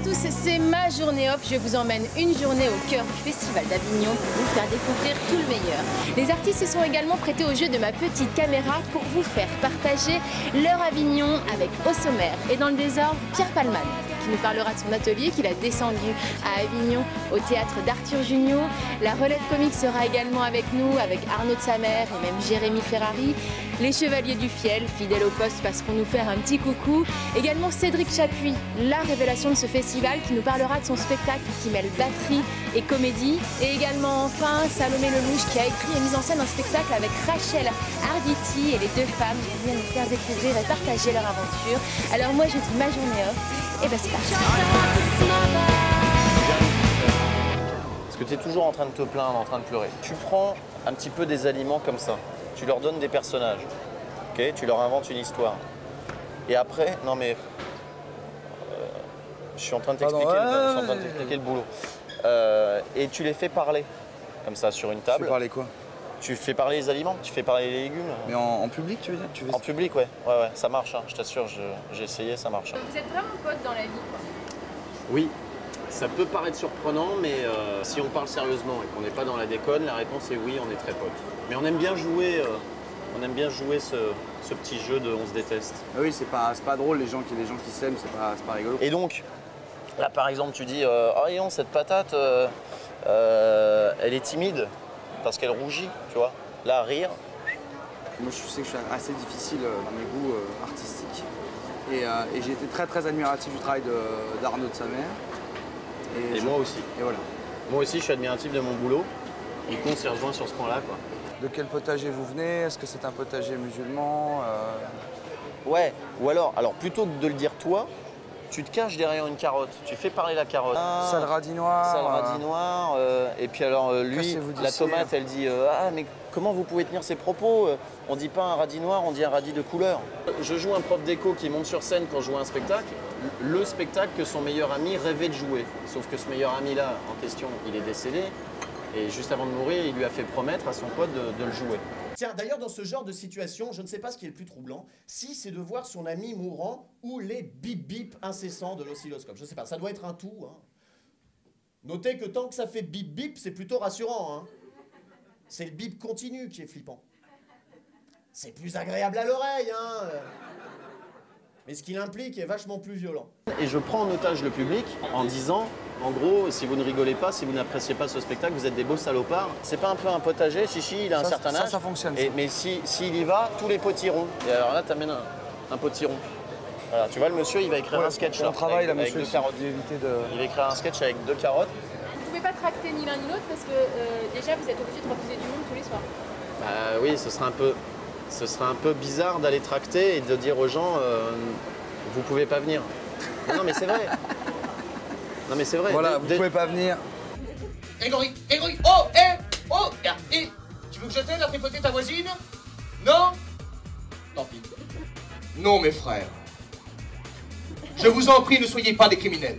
à tous, c'est ma journée off. Je vous emmène une journée au cœur du Festival d'Avignon pour vous faire découvrir tout le meilleur. Les artistes se sont également prêtés au jeu de ma petite caméra pour vous faire partager leur Avignon avec au sommaire et dans le désordre Pierre Palman, qui nous parlera de son atelier qu'il a descendu à Avignon au théâtre d'Arthur Junio. La relève comique sera également avec nous, avec Arnaud de Samer et même Jérémy Ferrari. Les Chevaliers du Fiel, fidèles au poste, passeront nous faire un petit coucou. Également Cédric Chapuis, la révélation de ce festival, qui nous parlera de son spectacle qui mêle batterie et comédie. Et également enfin Salomé Lelouch, qui a écrit et mis en scène un spectacle avec Rachel Arditi, et les deux femmes viennent nous faire découvrir et partager leur aventure. Alors moi je dis ma journée off, et ben c'est parti. Parce que tu es toujours en train de te plaindre, en train de pleurer. Tu prends un petit peu des aliments comme ça, tu leur donnes des personnages, okay, tu leur inventes une histoire. Et après, non mais, je suis en train de t'expliquer le boulot. Et tu les fais parler, comme ça, sur une table. Tu fais parler quoi? Tu fais parler les aliments, tu fais parler les légumes. Mais en public, tu veux dire? En public, ouais, ça marche, hein, je t'assure, j'ai essayé, ça marche. Vous êtes vraiment potes dans la vie, quoi? Oui, ça peut paraître surprenant, mais si on parle sérieusement et qu'on n'est pas dans la déconne, la réponse est oui, on est très potes. Mais on aime bien jouer, ce petit jeu de on se déteste. Oui, c'est pas drôle, les gens qui s'aiment, c'est pas rigolo. Et donc, là par exemple, tu dis oh non, cette patate, elle est timide parce qu'elle rougit, tu vois. Là, rire. Moi, je sais que je suis assez difficile dans mes goûts artistiques. Et j'ai été très admiratif du travail d'Arnaud de Samer. Et moi aussi. Et voilà. Moi aussi, je suis admiratif de mon boulot. Et qu'on s'y rejoint sur ce point-là, quoi. De quel potager vous venez? Est-ce que c'est un potager musulman? Ouais, ou alors plutôt que de le dire toi, tu te caches derrière une carotte, tu fais parler la carotte. Sale radis noir. Sale radis noir. Et puis alors lui, la tomate, elle dit ah mais comment vous pouvez tenir ces propos? On dit pas un radis noir, on dit un radis de couleur. Je joue un prof d'éco qui monte sur scène quand je joue un spectacle, le spectacle que son meilleur ami rêvait de jouer. Sauf que ce meilleur ami-là, en question, il est décédé. Et juste avant de mourir, il lui a fait promettre à son pote de le jouer. Tiens, d'ailleurs, dans ce genre de situation, je ne sais pas ce qui est le plus troublant, si c'est de voir son ami mourant ou les bip-bip incessants de l'oscilloscope. Je ne sais pas, ça doit être un tout. Hein. Notez que tant que ça fait bip-bip, c'est plutôt rassurant. Hein. C'est le bip continu qui est flippant. C'est plus agréable à l'oreille, hein. Mais ce qu'il implique est vachement plus violent. Et je prends en otage le public en disant, en gros, si vous ne rigolez pas, si vous n'appréciez pas ce spectacle, vous êtes des beaux salopards. C'est pas un peu un potager, si, il a un certain âge. Ça fonctionne. Mais s'il y va, tous les potiront. Et alors là, t'amènes un potiron. Voilà, tu vois, le monsieur, il va écrire un sketch là. On travaille là, monsieur, avec 2 carottes. Il va écrire un sketch avec 2 carottes. Vous pouvez pas tracter ni l'un ni l'autre parce que déjà vous êtes obligé de refuser du monde tous les soirs. Bah oui, ce serait un peu bizarre d'aller tracter et de dire aux gens vous pouvez pas venir. Non mais c'est vrai. Non mais c'est vrai. Voilà, vous pouvez pas venir. Grégory, oh, tu veux que je t'aide à tripoter ta voisine? Non? Tant pis. Non, mes frères. Je vous en prie, ne soyez pas des criminels.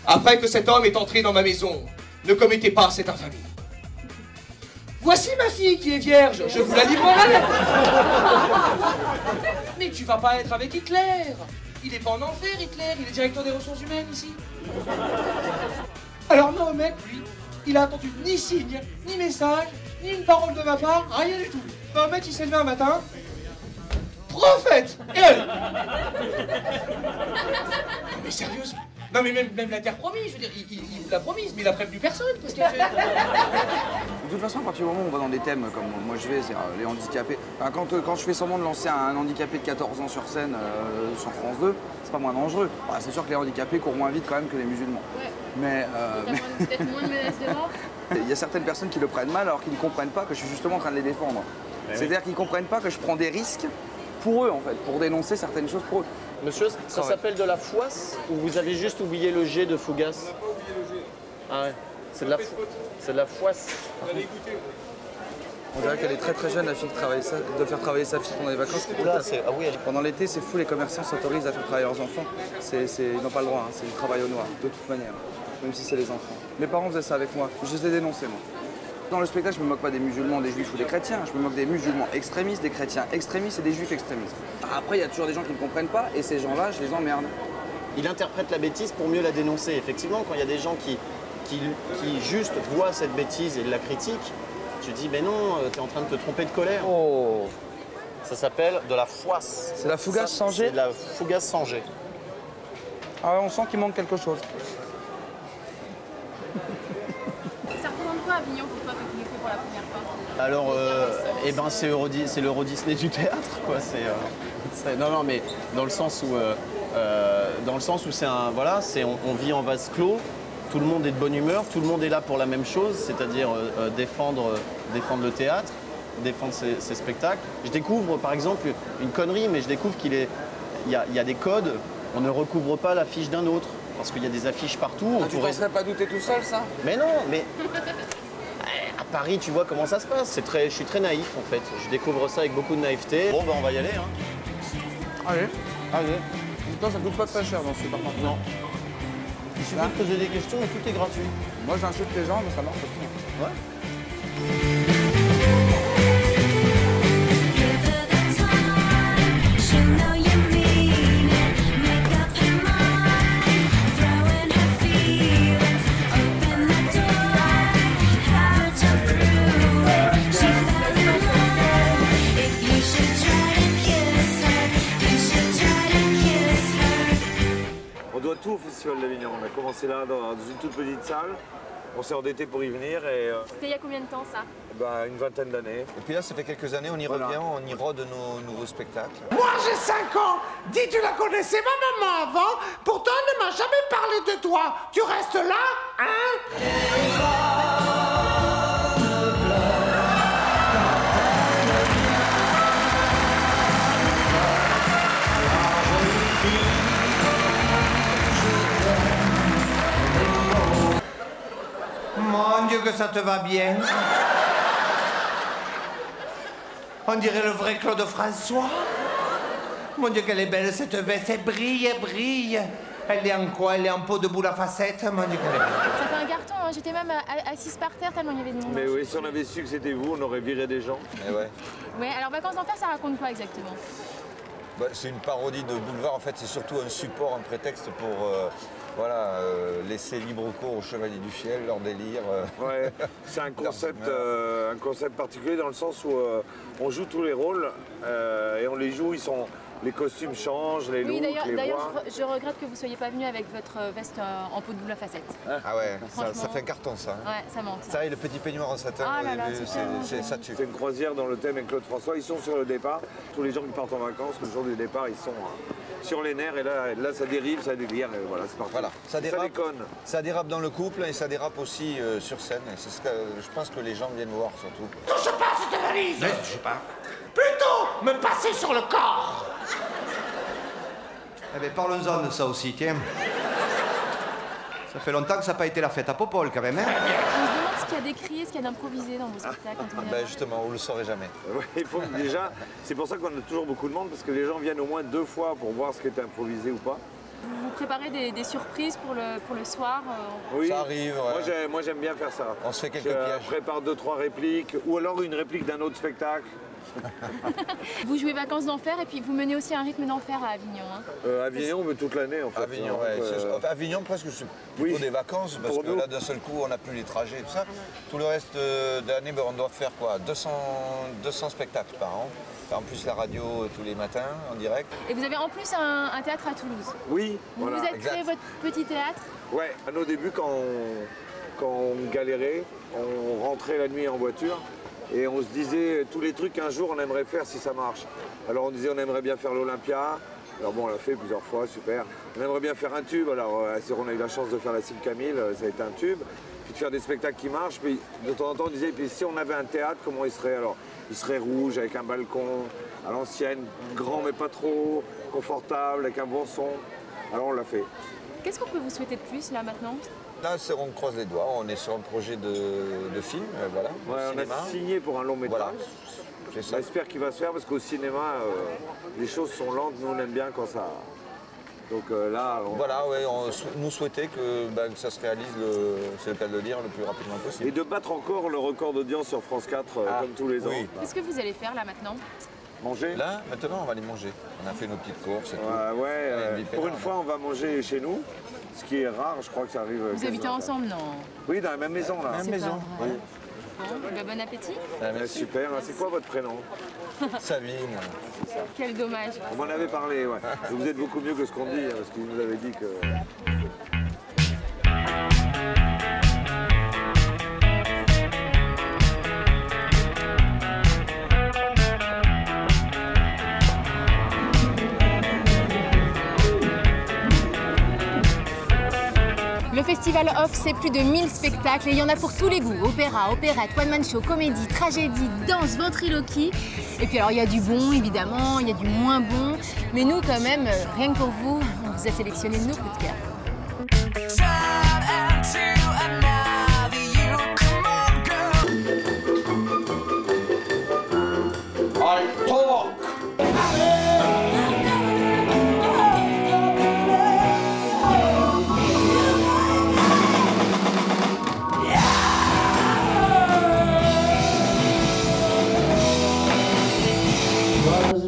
Après que cet homme est entré dans ma maison, ne commettez pas cette infamie. Voici ma fille qui est vierge, je vous la livrerai. Mais tu vas pas être avec Hitler. Il est pas en enfer, Hitler, il est directeur des ressources humaines ici. Alors Mahomet, lui, il a attendu ni signe, ni message, ni une parole de ma part, rien du tout. Mahomet, il s'est levé un matin, prophète. Et allez. Mais sérieusement. Non mais même la terre promise, je veux dire, il vous l'a promise, mais il a prévenu personne parce qu'il a fait... De toute façon, à partir du moment où on va dans des thèmes comme moi je vais, c'est les handicapés. Enfin, quand je fais semblant de lancer un handicapé de 14 ans sur scène sur France 2, c'est pas moins dangereux. Bah, c'est sûr que les handicapés courent moins vite quand même que les musulmans. Ouais. Mais peut-être moins de menaces de mort. Il y a certaines personnes qui le prennent mal alors qu'ils ne comprennent pas que je suis justement en train de les défendre. C'est-à-dire qu'ils ne comprennent pas que je prends des risques pour eux en fait, pour dénoncer certaines choses pour eux. Monsieur, ça s'appelle de la fouasse ou vous avez juste oublié le G de Fougas? On n'a pas oublié le G. Ah ouais, c'est de la fouasse. On avait écouté. On dirait qu'elle est très jeune, la fille qui travaille ça, de faire travailler sa fille pendant les vacances. Là, ah oui, pendant l'été, c'est fou, les commerçants s'autorisent à faire travailler leurs enfants. Ils n'ont pas le droit, hein, c'est du travail au noir, de toute manière, même si c'est les enfants. Mes parents faisaient ça avec moi, je les ai dénoncés moi. Dans le spectacle, je ne me moque pas des musulmans, des juifs ou des chrétiens, je me moque des musulmans extrémistes, des chrétiens extrémistes et des juifs extrémistes. Après, il y a toujours des gens qui ne comprennent pas et ces gens-là, je les emmerde. il interprète la bêtise pour mieux la dénoncer. Effectivement, quand il y a des gens qui juste voient cette bêtise et la critiquent, tu dis, mais non, tu es en train de te tromper de colère. Oh. Ça s'appelle de la fougasse. C'est la fougasse sans jet? C'est de la fougasse sans jet. Ah, on sent qu'il manque quelque chose. Ça représente quoi Avignon pour toi quand tu l'as fait pour la première fois? Alors, eh ben, c'est l'Euro Disney du théâtre, quoi. Non, mais dans le sens où c'est un, voilà, on vit en vase clos. Tout le monde est de bonne humeur, tout le monde est là pour la même chose, c'est-à-dire défendre le théâtre, défendre ses spectacles. Je découvre par exemple une connerie, mais je découvre qu'il y a des codes, on ne recouvre pas l'affiche d'un autre, parce qu'il y a des affiches partout. Tu t'en serais pas douté tout seul, ça? Mais non, mais à Paris, tu vois comment ça se passe. Je suis très naïf en fait, je découvre ça avec beaucoup de naïveté. Bon, ben on va y aller. Hein. Allez. Toi, ça coûte pas très cher dans ce supermarché. Non. Il suffit de poser des questions et tout est gratuit. Moi, j'insulte les gens, mais ça marche aussi. Ouais. Tout au Festival d'Avignon. On a commencé là dans une toute petite salle. On s'est endetté pour y venir et... C'était il y a combien de temps ça? Une vingtaine d'années. Et puis là, ça fait quelques années, on y revient, on y rôde nos nouveaux spectacles. Moi, j'ai 5 ans. Dis, tu la connaissais ma maman avant. Pourtant, elle ne m'a jamais parlé de toi. Tu restes là, hein? Mon Dieu que ça te va bien. On dirait le vrai Claude François. Mon Dieu qu'elle est belle cette veste, elle brille, elle brille. Elle est en quoi? Elle est en peau de boule à facettes. Mon Dieu qu'elle est belle. Ça fait un carton, hein. J'étais même assise par terre tellement il y avait de monde. Mais oui, si on avait su que c'était vous, on aurait viré des gens. Et ouais. Ouais, alors Vacances d'Enfer, ça raconte quoi exactement? Bah, c'est une parodie de boulevard, en fait, c'est surtout un support, un prétexte pour laisser libre cours aux Chevaliers du Fiel, leur délire. Ouais, c'est un concept particulier dans le sens où on joue tous les rôles et on les joue, les costumes changent, les looks, les d'ailleurs, voix. je regrette que vous ne soyez pas venu avec votre veste en peau de boule à facettes. Ah ouais, ça fait un carton ça. Hein. Ouais, ça manque. Ça et le petit peignoir en satin, Ah là là, ça tue. C'est une croisière dans le thème avec Claude François. Ils sont sur le départ. Tous les gens qui partent en vacances, le jour du départ, ils sont sur les nerfs. Et là ça dérive, ça délire. Et voilà, c'est parti. Voilà, ça déconne. Ça dérape dans le couple et ça dérape aussi sur scène. C'est ce que je pense que les gens viennent voir surtout. Touche pas cette valise. Ne touche pas. Plutôt me passer sur le corps. Eh bien, parlons-en de ça aussi, tiens. Ça fait longtemps que ça n'a pas été la fête à Popol, quand même, hein? On se demande ce qu'il y a d'écrit, ce qu'il y a d'improvisé dans vos spectacles. Quand on vient voir. Justement, vous ne le saurez jamais. Ouais, il faut déjà, c'est pour ça qu'on a toujours beaucoup de monde, parce que les gens viennent au moins 2 fois pour voir ce qui est improvisé ou pas. Vous préparez des surprises pour le soir Oui, ça arrive, ouais. Moi j'aime bien faire ça. On se fait quelques pièges. Je prépare 2-3 répliques, ou alors une réplique d'un autre spectacle. Vous jouez Vacances d'Enfer et puis vous menez aussi un rythme d'enfer à Avignon. Hein. Avignon, mais toute l'année en fait. Avignon, ouais. Avignon presque c'est plutôt des vacances, parce que là d'un seul coup on n'a plus les trajets et tout ça. Tout le reste de l'année, on doit faire quoi 200 spectacles par an. En plus la radio tous les matins en direct. Et vous avez en plus un théâtre à Toulouse. Oui, vous voilà. Vous avez créé votre petit théâtre. Ouais, à nos débuts quand on galérait, on rentrait la nuit en voiture. Et on se disait tous les trucs qu'un jour on aimerait faire si ça marche. Alors on disait on aimerait bien faire l'Olympia. Alors bon, on l'a fait plusieurs fois, super. On aimerait bien faire un tube. Alors on a eu la chance de faire la Cime Camille, ça a été un tube. Puis de faire des spectacles qui marchent. Puis de temps en temps on disait, puis si on avait un théâtre, comment il serait? Alors il serait rouge avec un balcon, à l'ancienne, grand mais pas trop, confortable, avec un bon son. Alors on l'a fait. Qu'est-ce qu'on peut vous souhaiter de plus là maintenant? Là, on croise les doigts, on est sur un projet de film, voilà. Ouais, on a signé pour un long métrage. Voilà. J'espère qu'il va se faire parce qu'au cinéma, les choses sont lentes, nous on aime bien quand ça... Donc là... Voilà, ouais, nous souhaitait que ça se réalise, c'est le cas de le dire, le plus rapidement possible. Et de battre encore le record d'audience sur France 4 comme tous les ans. Qu'est-ce que vous allez faire là maintenant? Manger? Là, maintenant, on va aller manger. On a fait nos petites courses et tout. Ouais, pour une fois, on va manger chez nous. Ce qui est rare, je crois que ça arrive. Vous habitez ensemble, non? Oui, dans la même maison, là. Même maison. Oui. Bon, bon appétit. Super. C'est quoi votre prénom? Sabine. Quel dommage. On m'en avait parlé, ouais. Vous êtes beaucoup mieux que ce qu'on dit, parce qu'il nous avait dit que... Le festival Off, c'est plus de 1000 spectacles et il y en a pour tous les goûts. Opéra, opérette, one-man show, comédie, tragédie, danse, ventriloquie. Et puis alors il y a du bon évidemment, il y a du moins bon. Mais nous quand même, rien que pour vous, on vous a sélectionné nos coups de cœur.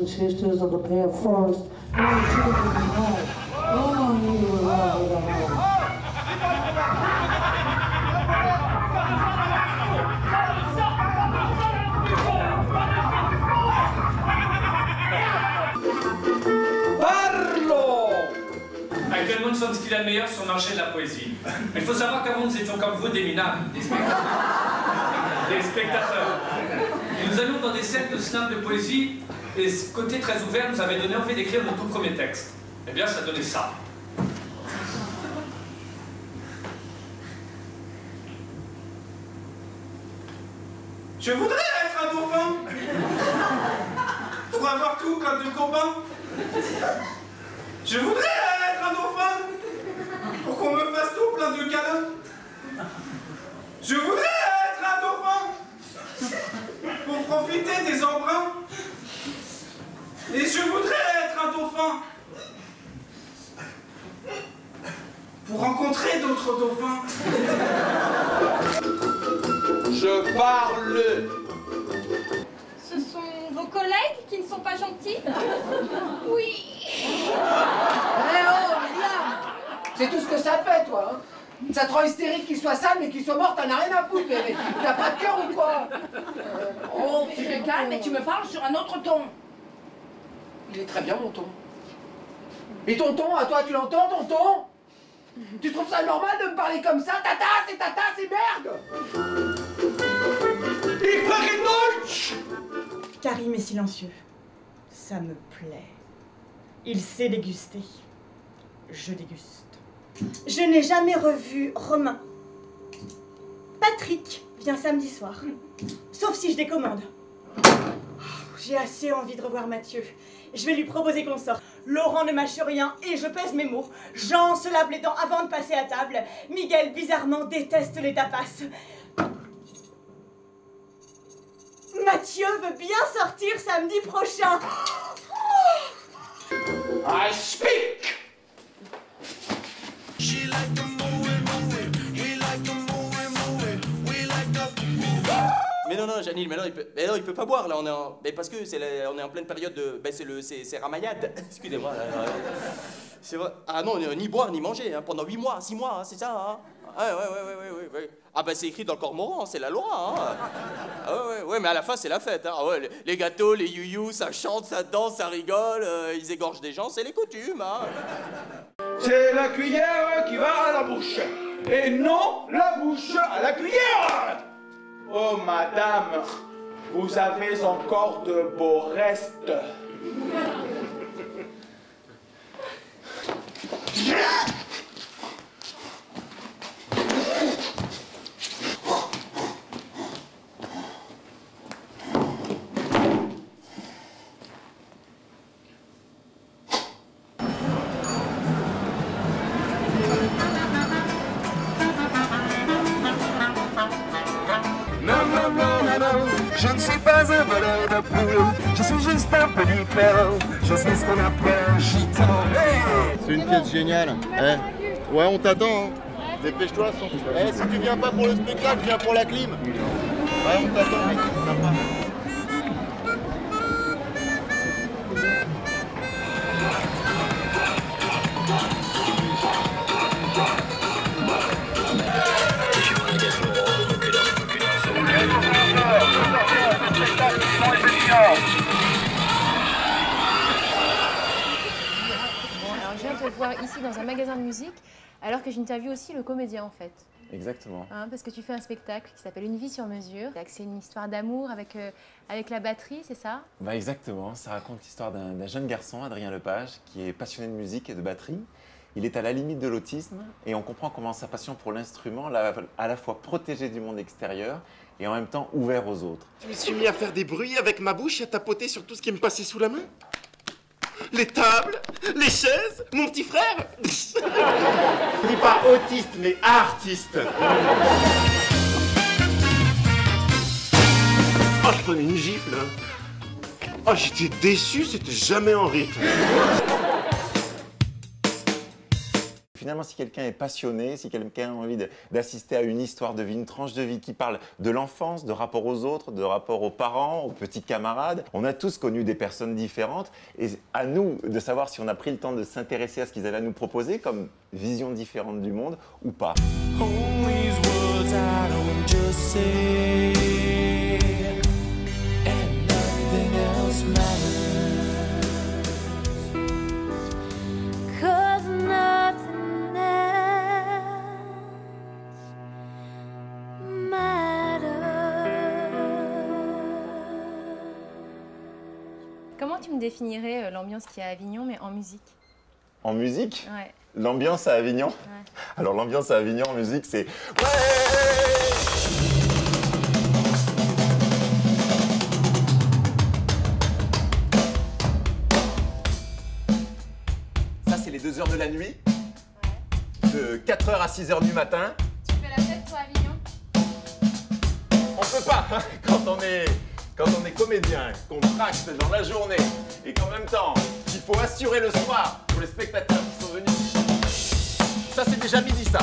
Sisters of the Pale Forest, Actuellement, nous sommes ce qu'il y a de meilleur sur le marché de la poésie. Mais il faut savoir qu'avant, nous étions comme vous, des minables, des spectateurs. Et nous allions dans des cercles de slam de poésie, et ce côté très ouvert nous avait donné envie d'écrire notre tout premier texte. Eh bien, ça donnait ça. Je voudrais être un dauphin pour avoir tout plein de copains. Je voudrais être un dauphin pour qu'on me fasse tout plein de câlins. Je voudrais être un dauphin pour profiter des embruns. Et je voudrais être un dauphin pour rencontrer d'autres dauphins. Je parle. Ce sont vos collègues qui ne sont pas gentils? Oui. Eh oh, William, c'est tout ce que ça fait, toi. Hein. Ça te rend hystérique qu'il soit sale, mais qu'il soit mort, t'en as rien à foutre, bébé. T'as pas de cœur ou quoi? Oh, tu te calmes et tu me parles sur un autre ton. Il est très bien, mon ton. Et ton ton, à toi, tu l'entends, ton ton? Tu trouves ça normal de me parler comme ça? Tata, c'est merde! Ich spreche Deutsch! Karim est silencieux. Ça me plaît. Il sait déguster. Je déguste. Je n'ai jamais revu Romain. Patrick vient samedi soir. Sauf si je décommande. J'ai assez envie de revoir Mathieu. Je vais lui proposer qu'on sorte. Laurent ne mâche rien et je pèse mes mots. Jean se lave les dents avant de passer à table. Miguel, bizarrement, déteste les tapas. Mathieu veut bien sortir samedi prochain. I speak! Mais non, Janine, mais non, il peut pas boire, là, on est en... Mais parce que on est en pleine période de... Ben, c'est Ramayad. Excusez-moi. C'est vrai. Ah non, ni boire, ni manger, hein, pendant 8 mois, 6 mois, hein, c'est ça, hein. Ouais. Ah bah c'est écrit dans le Cormoran, c'est la loi, hein. Ah ouais, mais à la fin, c'est la fête, hein. Ah ouais, les gâteaux, les youyous, ça chante, ça danse, ça rigole, ils égorgent des gens, c'est les coutumes, hein. C'est la cuillère qui va à la bouche, et non la bouche à la cuillère! Oh madame, vous avez encore de beaux restes. Je ne suis pas un voleur de poule, je suis juste un peu différent. Je suis ce qu'on appelle un gitan. Hey, c'est une pièce géniale. Eh, ouais, on t'attend. Hein. Dépêche-toi. Eh, si tu viens pas pour le spectacle, viens pour la clim. Ouais, on t'attend. te voir ici dans un magasin de musique, alors que j'interviewe aussi le comédien en fait. Exactement. Hein, parce que tu fais un spectacle qui s'appelle Une vie sur mesure. C'est une histoire d'amour avec la batterie, c'est ça? Bah exactement, ça raconte l'histoire d'un jeune garçon, Adrien Lepage, qui est passionné de musique et de batterie. Il est à la limite de l'autisme et on comprend comment sa passion pour l'instrument l'a à la fois protégé du monde extérieur et en même temps ouvert aux autres. Je me suis mis à faire des bruits avec ma bouche et à tapoter sur tout ce qui me passait sous la main. Les tables, les chaises, mon petit frère. Je dis pas autiste, mais artiste. Oh, je prenais une gifle. Oh, j'étais déçu, c'était jamais en rythme. Finalement, si quelqu'un est passionné, si quelqu'un a envie d'assister à une histoire de vie, une tranche de vie qui parle de l'enfance, de rapport aux autres, de rapport aux parents, aux petits camarades, on a tous connu des personnes différentes et à nous de savoir si on a pris le temps de s'intéresser à ce qu'ils avaient à nous proposer comme vision différente du monde ou pas. Comment tu me définirais l'ambiance qu'il y a à Avignon, mais en musique? En musique? Ouais. L'ambiance à Avignon? Ouais. Alors l'ambiance à Avignon en musique, c'est... Ça, c'est les 2 heures de la nuit, de 4 h à 6 h du matin. Tu fais la fête, toi, à Avignon? On peut pas, hein, quand on est comédien, qu'on tracte dans la journée et qu'en même temps, il faut assurer le soir pour les spectateurs qui sont venus. Ça, c'est déjà midi, ça.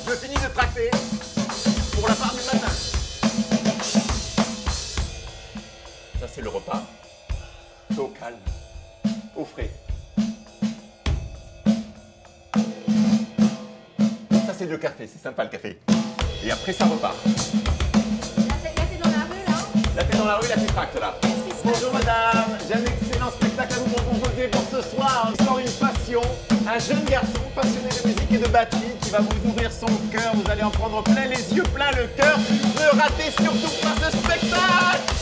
Je finis de tracter pour la part du matin. Ça, c'est le repas. Au calme, au frais. Ça, c'est le café, c'est sympa le café. Et après, ça repart. Là, t'es dans la rue, là? Là, t'es dans la rue, là, tu tractes, là. Bonjour, madame. J'ai un excellent spectacle à vous proposer pour ce soir. Encore une passion. Un jeune garçon passionné de musique et de batterie qui va vous ouvrir son cœur. Vous allez en prendre plein les yeux, plein le cœur. Ne ratez surtout pas ce spectacle.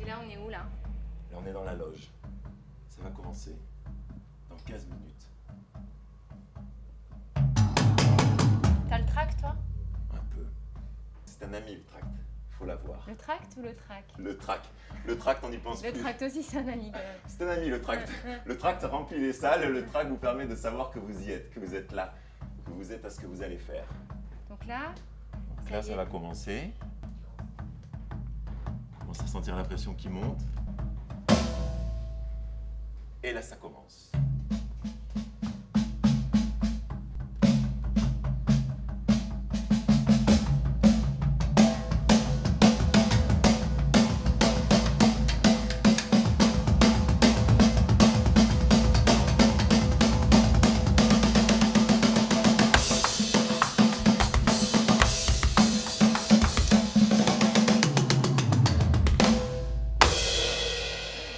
Et là, on est où, là? Là, on est dans la loge. Ça va commencer dans 15 minutes. T'as le tract, toi? Un peu. C'est un ami, le tract. Faut l'avoir. Le tract ou le trac? Le tract. Le tract, on y pense plus. Le tract aussi, c'est un ami, quand même. C'est un ami, le tract. Le tract remplit les salles. Le tract vous permet de savoir que vous y êtes, que vous êtes là, que vous êtes à ce que vous allez faire. Donc là, Donc là, ça va commencer. On commence à sentir la pression qui monte. Et là, ça commence.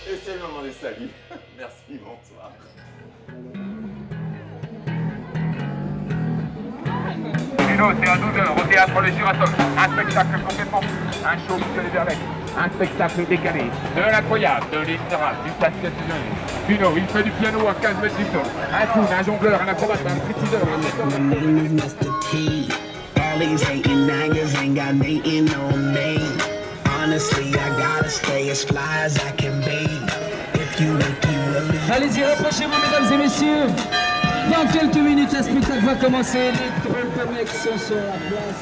Et c'est le moment des saluts. Merci, bonsoir. Bruno, c'est à 12 h au théâtre Le Girasol. Un spectacle complètement fou, un show Michel Verlet, un spectacle décalé, de l'incroyable, de l'histoire, du sensationnel. Bruno, il fait du piano à 15 mètres du sol. Un clown, un jongleur, un acrobate, un critiseur. My name is Mr. T. All these hating niggas ain't got nothing on me. Honestly, I gotta stay as fly as I can be. If you really... Allez-y, rapprochez-vous, mesdames et messieurs. Dans quelques minutes, le spectacle va commencer. Les Troll Connection sur la place.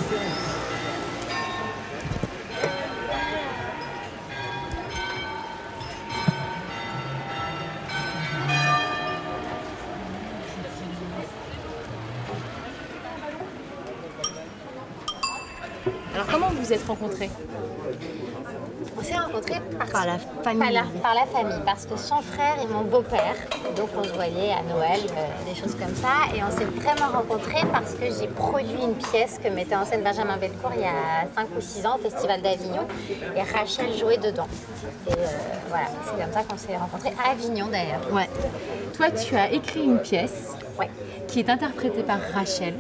Alors, comment vous vous êtes rencontrés? On s'est rencontrés par la famille. Par la famille, parce que son frère est mon beau-père. Donc on se voyait à Noël, des choses comme ça. Et on s'est vraiment rencontrés parce que j'ai produit une pièce que mettait en scène Benjamin Bellecourt il y a 5 ou 6 ans au Festival d'Avignon. Et Rachel jouait dedans. Et voilà, c'est comme ça qu'on s'est rencontrés, à Avignon d'ailleurs. Ouais. Toi, tu as écrit une pièce qui est interprétée par Rachel.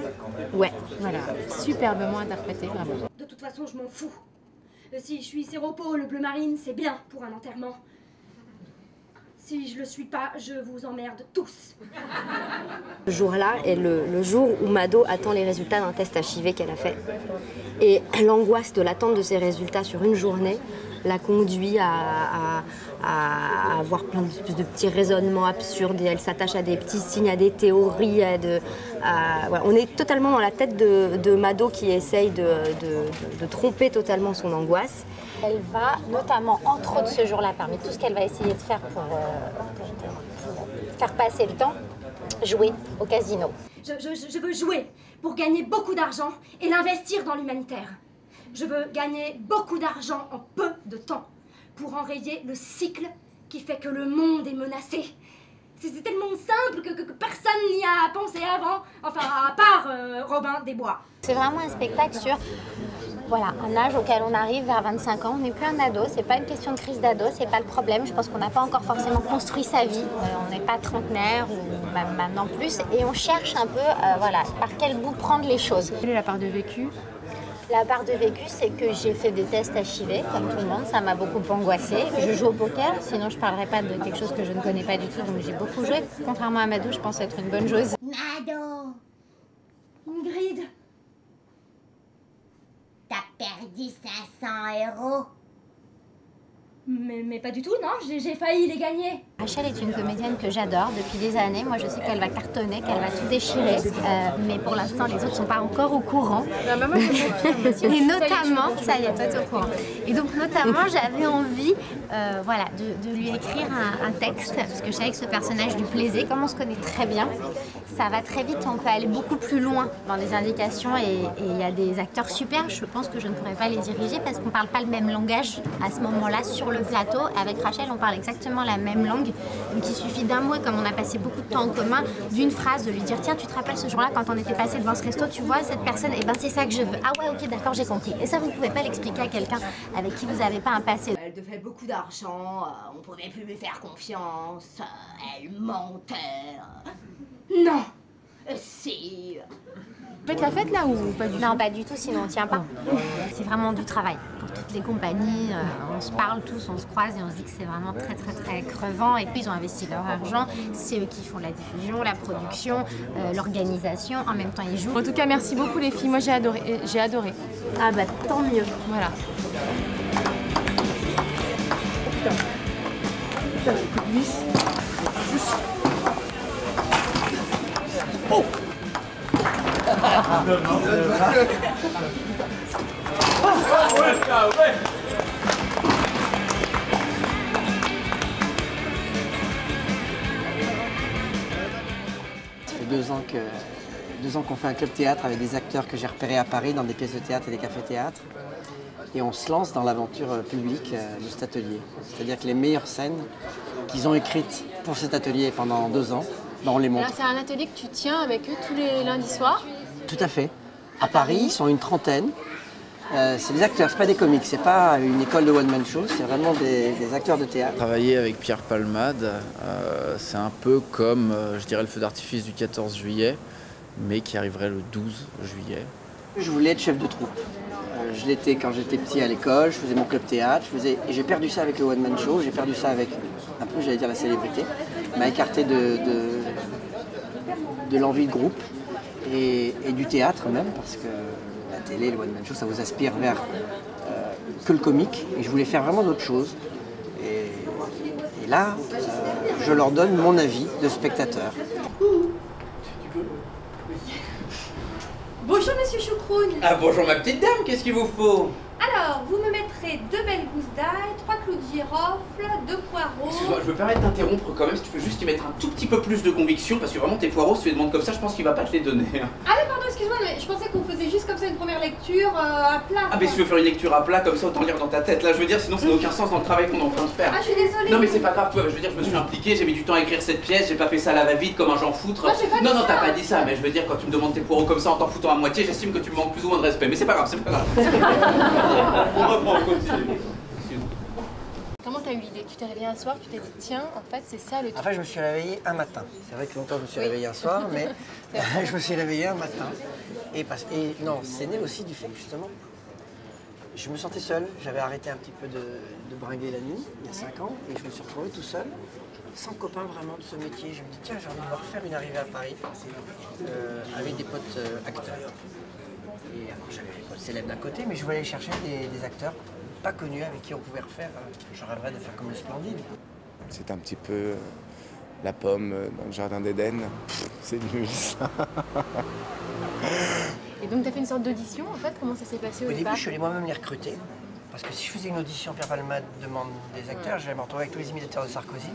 Ouais. Voilà, superbement interprétée, vraiment. De toute façon, je m'en fous. Si je suis séropos, le bleu marine, c'est bien pour un enterrement. Si je le suis pas, je vous emmerde tous. Ce jour-là est le jour où Mado attend les résultats d'un test HIV qu'elle a fait. Et l'angoisse de l'attente de ces résultats sur une journée l'a conduit à avoir plein de petits raisonnements absurdes. Et elle s'attache à des petits signes, à des théories. Voilà. On est totalement dans la tête de Mado qui essaye de tromper totalement son angoisse. Elle va notamment, entre autres ce jour-là, parmi tout ce qu'elle va essayer de faire pour faire passer le temps, jouer au casino. Je veux jouer pour gagner beaucoup d'argent et l'investir dans l'humanitaire. Je veux gagner beaucoup d'argent en peu de temps pour enrayer le cycle qui fait que le monde est menacé. C'est tellement simple que personne n'y a pensé avant, enfin à part Robin des Bois. C'est vraiment un spectacle sur un âge auquel on arrive vers 25 ans. On n'est plus un ado, c'est pas une question de crise d'ado, c'est pas le problème. Je pense qu'on n'a pas encore forcément construit sa vie. On n'est pas trentenaire ou même maintenant plus. Et on cherche un peu par quel bout prendre les choses. Quelle est la part de vécu ? La part de vécu, c'est que j'ai fait des tests HIV, comme tout le monde, ça m'a beaucoup angoissée. Je joue au poker, sinon je ne parlerai pas de quelque chose que je ne connais pas du tout, donc j'ai beaucoup joué. Contrairement à Mado, je pense être une bonne joueuse. Mado, Ingrid, t'as perdu 500 €. Mais pas du tout, non, j'ai failli les gagner. Rachel est une comédienne que j'adore depuis des années. Moi, je sais qu'elle va cartonner, qu'elle va tout déchirer. Mais pour l'instant, les autres ne sont pas encore au courant. Et notamment, ça y est, toi, tu es au courant. Et donc, notamment, j'avais envie de lui écrire un texte, parce que je savais que ce personnage lui plaisait. Comme on se connaît très bien, ça va très vite, on peut aller beaucoup plus loin dans les indications. Et il y a des acteurs super, je pense que je ne pourrais pas les diriger parce qu'on ne parle pas le même langage à ce moment-là sur le plateau. Avec Rachel, on parle exactement la même langue. Donc il suffit d'un mot, et comme on a passé beaucoup de temps en commun, d'une phrase, de lui dire tiens, tu te rappelles ce jour-là quand on était passé devant ce resto, tu vois cette personne, et ben c'est ça que je veux. Ah ouais, ok, d'accord, j'ai compris. Et ça, vous ne pouvez pas l'expliquer à quelqu'un avec qui vous n'avez pas un passé. Elle devait beaucoup d'argent, on pouvait plus lui faire confiance, elle mentait. Non, si. Vous faites la fête là ou pas du tout? Non, pas du tout, sinon on tient pas. C'est vraiment du travail. Pour toutes les compagnies, on se parle tous, on se croise et on se dit que c'est vraiment très très très crevant. Et puis ils ont investi leur argent, c'est eux qui font la diffusion, la production, l'organisation, en même temps ils jouent. En tout cas, merci beaucoup les filles, moi j'ai adoré. Ah bah tant mieux. Voilà. Putain, coup de vis. Oh. Ça fait 2 ans qu'on fait un club théâtre avec des acteurs que j'ai repérés à Paris dans des pièces de théâtre et des cafés-théâtres. Et on se lance dans l'aventure publique de cet atelier. C'est-à-dire que les meilleures scènes qu'ils ont écrites pour cet atelier pendant 2 ans, on les montre. C'est un atelier que tu tiens avec eux tous les lundis soirs? Tout à fait. À Paris, ils sont une trentaine. C'est des acteurs, c'est pas des comiques, c'est pas une école de one-man show, c'est vraiment des acteurs de théâtre. Travailler avec Pierre Palmade, c'est un peu comme, je dirais, le feu d'artifice du 14 juillet, mais qui arriverait le 12 juillet. Je voulais être chef de troupe. Je l'étais quand j'étais petit à l'école, je faisais mon club théâtre, et j'ai perdu ça avec le one-man show, j'ai perdu ça avec, un peu j'allais dire la célébrité, m'a écarté de l'envie de groupe et du théâtre même, parce que la télé, le one-man show, ça vous aspire vers que le comique, et je voulais faire vraiment d'autres choses. Et là, je leur donne mon avis de spectateur. Bonjour Monsieur Choucroune. Ah bonjour ma petite dame, qu'est-ce qu'il vous faut? Alors, vous me mettrez 2 belles gousses d'ail, 3 clous de girofle, 2 poireaux... Excuse-moi, je me permets de t'interrompre quand même, si tu peux juste y mettre un tout petit peu plus de conviction, parce que vraiment tes poireaux, si tu les demandes comme ça, je pense qu'il va pas te les donner. Ah oui, pardon, excuse-moi, mais je pensais qu'on faisait juste comme ça une première lecture à plat. Ah mais si tu veux faire une lecture à plat comme ça, autant lire dans ta tête. Là je veux dire, sinon ça n'a aucun sens dans le travail qu'on est en train de faire. Ah je suis désolée. Non mais c'est pas grave, toi, je veux dire, je me suis impliqué, j'ai mis du temps à écrire cette pièce, j'ai pas fait ça à la va-vite comme un genre foutre. Non, non, t'as pas dit ça, mais je veux dire, quand tu me demandes tes poireaux comme ça en t'en foutant à moitié, j'estime que tu me manques plus ou moins de respect. Mais c'est pas grave, c'est pas grave. On reprend, on continue. Comment t'as eu l'idée? Tu t'es réveillé un soir, tu t'es dit tiens, en fait c'est ça le truc. En fait je me suis réveillé un matin. C'est vrai que longtemps je me suis réveillé un soir, mais je me suis réveillé un matin. Et non, c'est né aussi du fait que justement, je me sentais seul. J'avais arrêté un petit peu de bringuer la nuit, il y a 5 ans, et je me suis retrouvé tout seul, sans copain vraiment de ce métier. Je me dis tiens, j'ai envie de refaire une arrivée à Paris avec des potes acteurs. Et alors j'avais des potes célèbres d'un côté, mais je voulais aller chercher des acteurs pas connus avec qui on pouvait refaire. Je rêverais de faire comme le Splendide. C'est un petit peu la pomme dans le jardin d'Éden. C'est nul ça. Et donc tu as fait une sorte d'audition en fait, comment ça s'est passé au départ? Au début je suis allé moi-même les recruter. Parce que si je faisais une audition, Pierre Palmade demande des acteurs, j'allais me retrouver avec tous les imitateurs de Sarkozy.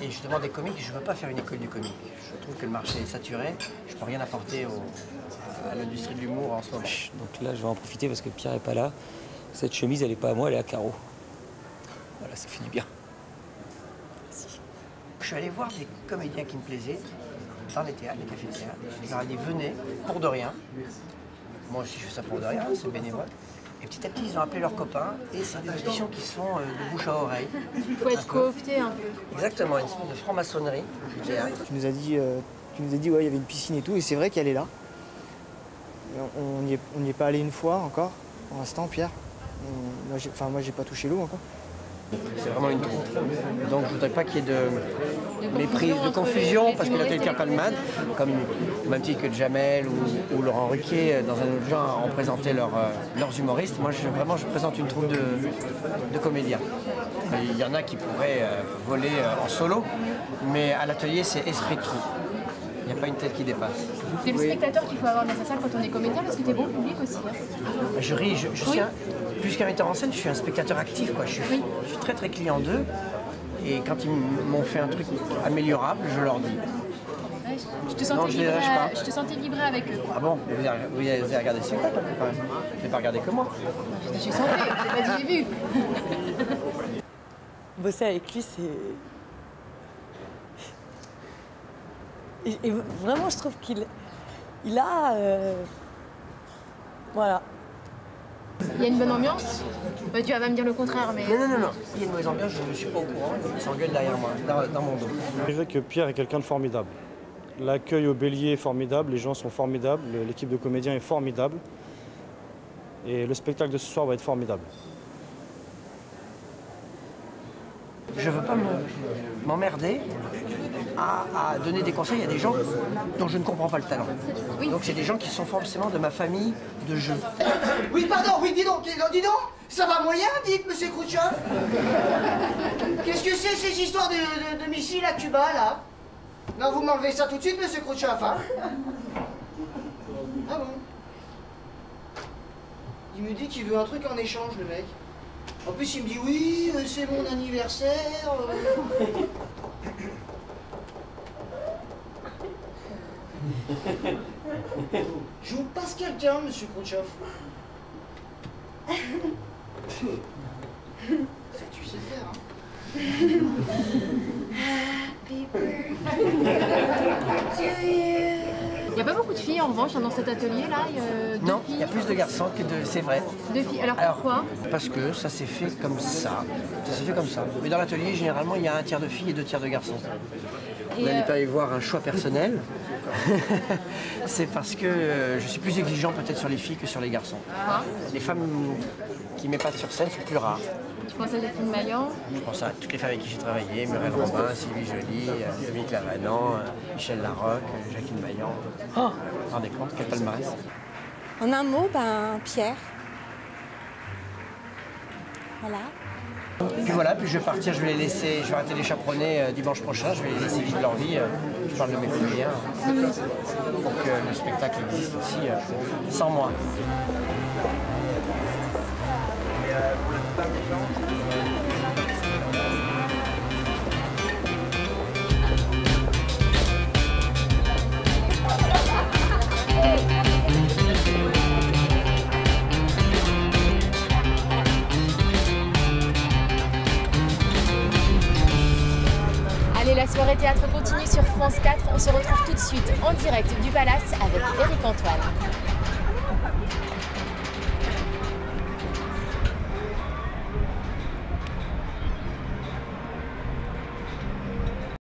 Et je demande des comiques, je ne veux pas faire une école du comique. Je trouve que le marché est saturé, je ne peux rien apporter à l'industrie de l'humour en ce moment. Donc là je vais en profiter parce que Pierre n'est pas là. Cette chemise, elle n'est pas à moi, elle est à carreaux. Voilà, ça fait du bien. Merci. Je suis allé voir des comédiens qui me plaisaient dans les théâtres, les cafés-théâtres. Je leur ai dit venez, pour de rien. Moi aussi je fais ça pour de rien, c'est bénévole. Et petit à petit, ils ont appelé leurs copains et c'est des auditions qui se font de bouche à oreille. Il faut être coopté un peu. Exactement, une espèce de franc-maçonnerie du théâtre. Tu nous as dit ouais, il y avait une piscine et tout, et c'est vrai qu'elle est là. On n'y est pas allé une fois encore, pour l'instant, Pierre. Moi, j'ai pas touché l'eau encore. C'est vraiment une troupe. Donc je voudrais pas qu'il y ait de méprise, de confusion, parce que là quelqu'un Palmade, comme même titre que Jamel ou Laurent Ruquier, dans un autre genre, ont présenté leurs humoristes. Moi je présente une troupe de comédiens. Il y en a qui pourraient voler en solo, mais à l'atelier c'est esprit de troupe. Il n'y a pas une tête qui dépasse. C'est le spectateur qu'il faut avoir dans sa salle quand on est comédien, parce que t'es bon public aussi. Hein. Je ris, je suis plus qu'un metteur en scène, je suis un spectateur actif, quoi. Je suis très très client d'eux. Et quand ils m'ont fait un truc améliorable, je leur dis. Ouais, je te sentais vibrer avec eux. Ah bon? Vous avez regardé le spectacle quand même? Vous n'avez pas regardé que moi. J'ai senti, j'ai pas dit j'ai vu. Bosser avec lui, c'est... Et vraiment, je trouve qu'il a... Voilà. Il y a une bonne ambiance? Bah, tu vas pas me dire le contraire, mais... Non. Il y a une mauvaise ambiance, je ne suis pas au courant. Il s'engueule derrière moi, dans mon dos. Je dirais que Pierre est quelqu'un de formidable. L'accueil au Bélier est formidable, les gens sont formidables, l'équipe de comédiens est formidable. Et le spectacle de ce soir va être formidable. Je ne veux pas m'emmerder à donner des conseils à des gens dont je ne comprends pas le talent. Oui. Donc c'est des gens qui sont forcément de ma famille de jeu. Oui, pardon, oui, dis donc, ça va moyen, dites, monsieur Khrouchtchev. Qu'est-ce que c'est ces histoires de missiles à Cuba, là? Non, vous m'enlevez ça tout de suite, monsieur Khrouchtchev, hein? Ah bon? Il me dit qu'il veut un truc en échange, le mec. En plus, il me dit oui, c'est mon anniversaire. Je vous passe quelqu'un, monsieur Khrouchtchev. Ça, tu sais faire, hein. Happy birthday to you. Il n'y a pas beaucoup de filles en revanche dans cet atelier-là. Non, il y a plus de garçons que de... C'est vrai. Deux filles. Alors pourquoi? Parce que ça s'est fait comme ça. Ça s'est fait comme ça. Mais dans l'atelier, généralement, il y a 1 tiers de filles et 2 tiers de garçons. Vous n'allez pas y voir un choix personnel. C'est parce que je suis plus exigeant peut-être sur les filles que sur les garçons. Les femmes qui m'épatent sur scène sont plus rares. Tu penses à Jacqueline Maillan? Je pense à toutes les femmes avec qui j'ai travaillé, Muriel Robin, Sylvie Joly, Dominique Lavanant, Michel Larocque, Jacqueline Maillan. Oh, vous vous rendez compte, quel palmarès. En un mot, Pierre. Voilà. Puis voilà, puis je vais partir, je vais les laisser, je vais arrêter les chaperonnés dimanche prochain, je vais les laisser vivre leur vie. Je parle de mes comédiens pour que le spectacle existe aussi sans moi. La soirée théâtre continue sur France 4. On se retrouve tout de suite en direct du Palace avec Éric Antoine.